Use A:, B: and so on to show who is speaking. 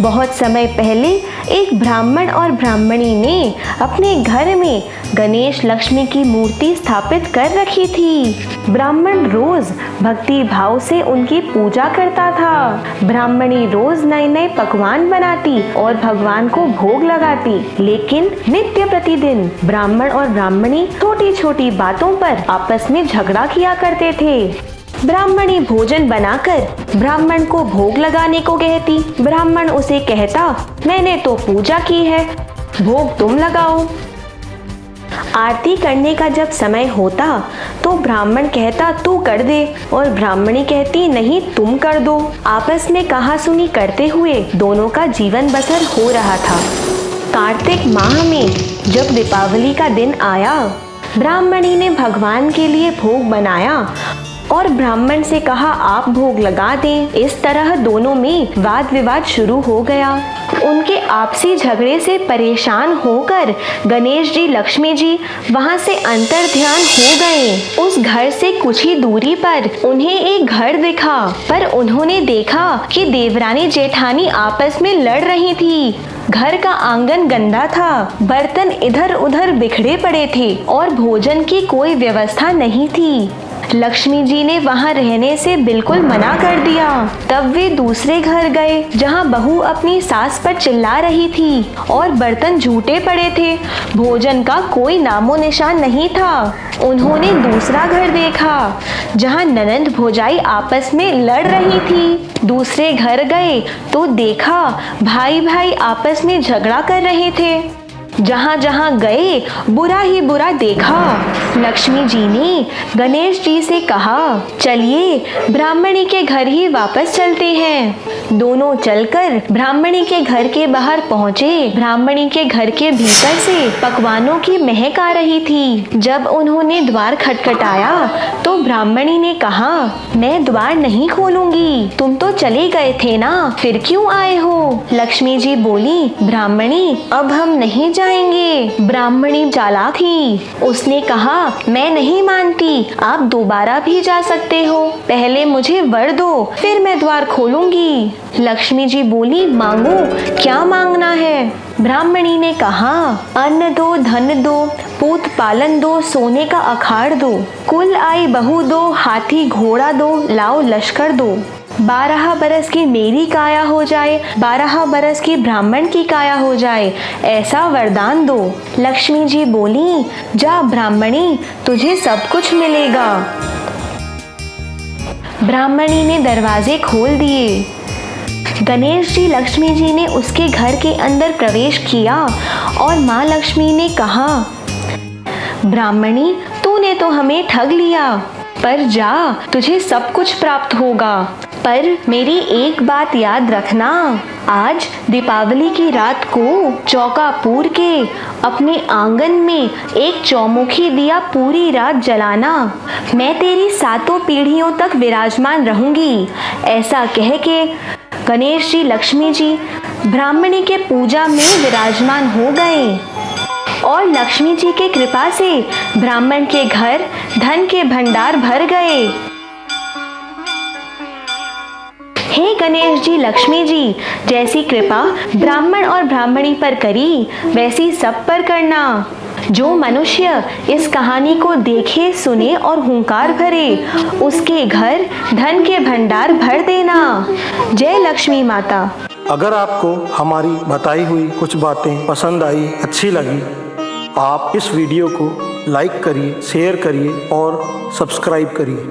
A: बहुत समय पहले एक ब्राह्मण और ब्राह्मणी ने अपने घर में गणेश लक्ष्मी की मूर्ति स्थापित कर रखी थी। ब्राह्मण रोज भक्ति भाव से उनकी पूजा करता था। ब्राह्मणी रोज नए नए पकवान बनाती और भगवान को भोग लगाती, लेकिन नित्य प्रतिदिन ब्राह्मण और ब्राह्मणी छोटी छोटी बातों पर आपस में झगड़ा किया करते थे। ब्राह्मणी भोजन बनाकर ब्राह्मण को भोग लगाने को कहती। ब्राह्मण उसे कहता, मैंने तो पूजा की है, भोग तुम लगाओ। आरती करने का जब समय होता तो ब्राह्मण कहता, तू कर दे, और ब्राह्मणी कहती, नहीं तुम कर दो। आपस में कहासुनी करते हुए दोनों का जीवन बसर हो रहा था। कार्तिक माह में जब दीपावली का दिन आया, ब्राह्मणी ने भगवान के लिए भोग बनाया और ब्राह्मण से कहा, आप भोग लगा दें। इस तरह दोनों में वाद विवाद शुरू हो गया। उनके आपसी झगड़े से परेशान होकर गणेश जी लक्ष्मी जी वहां से अंतर ध्यान हो गए। उस घर से कुछ ही दूरी पर उन्हें एक घर दिखा, पर उन्होंने देखा कि देवरानी जेठानी आपस में लड़ रही थी। घर का आंगन गंदा था, बर्तन इधर उधर बिखरे पड़े थे और भोजन की कोई व्यवस्था नहीं थी। लक्ष्मी जी ने वहां रहने से बिल्कुल मना कर दिया। तब वे दूसरे घर गए जहां बहू अपनी सास पर चिल्ला रही थी और बर्तन झूठे पड़े थे, भोजन का कोई नामो निशान नहीं था। उन्होंने दूसरा घर देखा जहां ननंद भौजाई आपस में लड़ रही थी। दूसरे घर गए तो देखा भाई भाई आपस में झगड़ा कर रहे थे। जहां जहां गए बुरा ही बुरा देखा। लक्ष्मी जी ने गणेश जी से कहा, चलिए ब्राह्मणी के घर ही वापस चलते हैं। दोनों चलकर ब्राह्मणी के घर के बाहर पहुंचे। ब्राह्मणी के घर के भीतर से पकवानों की महक आ रही थी। जब उन्होंने द्वार खटखटाया तो ब्राह्मणी ने कहा, मैं द्वार नहीं खोलूंगी, तुम तो चले गए थे ना, फिर क्यों आए हो? लक्ष्मी जी बोली, ब्राह्मणी अब हम नहीं जाएंगे। ब्राह्मणी चालाक थी, उसने कहा, मैं नहीं मानती, आप दोबारा भी जा सकते हो, पहले मुझे वर दो, फिर मैं द्वार खोलूंगी। लक्ष्मी जी बोली, मांगो, क्या मांगना है? ब्राह्मणी ने कहा, अन्न दो, धन दो, पूत पालन दो, सोने का अखाड़ दो, कुल आई बहू दो, हाथी घोड़ा दो, लाओ लश्कर दो। 12 बरस की मेरी काया हो जाए, 12 बरस की ब्राह्मण की काया हो जाए, ऐसा वरदान दो। लक्ष्मी जी बोली, जा ब्राह्मणी, तुझे सब कुछ मिलेगा। ब्राह्मणी ने दरवाजे खोल दिए। गणेश जी लक्ष्मी जी ने उसके घर के अंदर प्रवेश किया और माँ लक्ष्मी ने कहा, ब्राह्मणी तूने तो हमें ठग लिया, पर जा, तुझे सब कुछ प्राप्त होगा। पर मेरी एक बात याद रखना, आज दीपावली की रात को चौका पूर के अपने आंगन में एक चौमुखी दिया पूरी रात जलाना। मैं तेरी 7 पीढ़ियों तक विराजमान रहूंगी। ऐसा कह के गणेश जी लक्ष्मी जी ब्राह्मणी के पूजा में विराजमान हो गए और लक्ष्मी जी के कृपा से ब्राह्मण के घर धन के भंडार भर गए। हे गणेश जी लक्ष्मी जी, जैसी कृपा ब्राह्मण और ब्राह्मणी पर करी, वैसी सब पर करना। जो मनुष्य इस कहानी को देखे, सुने और हुंकार भरे, उसके घर धन के भंडार भर देना। जय लक्ष्मी माता।
B: अगर आपको हमारी बताई हुई कुछ बातें पसंद आई, अच्छी लगी, आप इस वीडियो को लाइक करिए, शेयर करिए और सब्सक्राइब करिए।